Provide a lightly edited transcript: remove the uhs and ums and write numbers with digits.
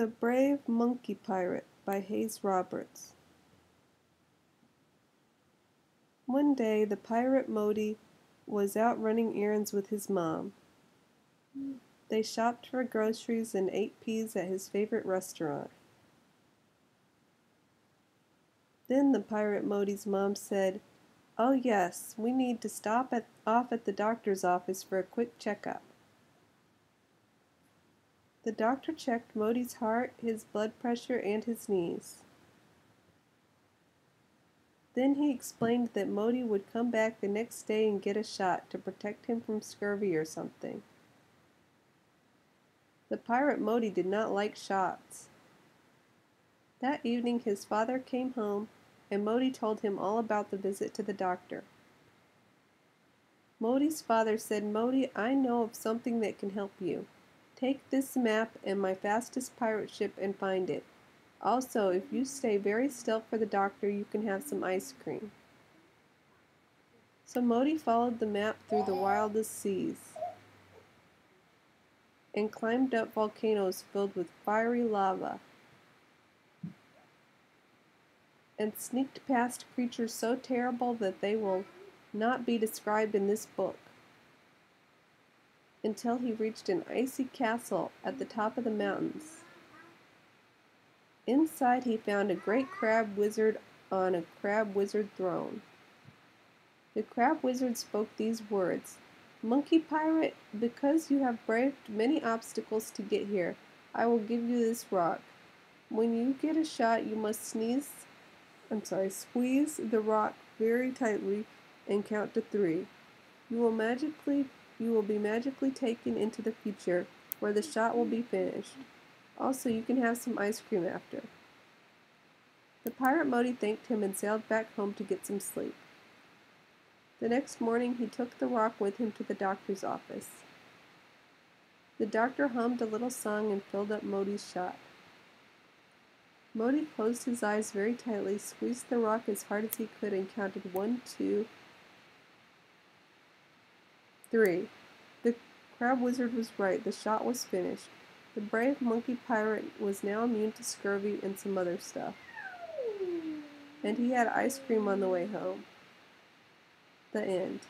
The Brave Monkey Pirate by Hayes Roberts. One day the pirate Modi was out running errands with his mom. They shopped for groceries and ate peas at his favorite restaurant. Then the pirate Modi's mom said, "Oh yes, we need to stop off at the doctor's office for a quick checkup." The doctor checked Modi's heart, his blood pressure, and his knees. Then he explained that Modi would come back the next day and get a shot to protect him from scurvy or something. The pirate Modi did not like shots. That evening his father came home, and Modi told him all about the visit to the doctor. Modi's father said, "Modi, I know of something that can help you. Take this map and my fastest pirate ship and find it. Also, if you stay very still for the doctor, you can have some ice cream." So Modi followed the map through the wildest seas and climbed up volcanoes filled with fiery lava and sneaked past creatures so terrible that they will not be described in this book, until he reached an icy castle at the top of the mountains. Inside he found a great crab wizard on a crab wizard throne. The crab wizard spoke these words, "Monkey pirate, because you have braved many obstacles to get here, I will give you this rock. When you get a shot, you must squeeze the rock very tightly and count to 3. You will be magically taken into the future, where the shot will be finished. Also, you can have some ice cream after." The pirate Modi thanked him and sailed back home to get some sleep. The next morning he took the rock with him to the doctor's office. The doctor hummed a little song and filled up Modi's shot. Modi closed his eyes very tightly, squeezed the rock as hard as he could, and counted 1, 2, 3. The crab wizard was right. The shot was finished. The brave monkey pirate was now immune to scurvy and some other stuff. And he had ice cream on the way home. The end.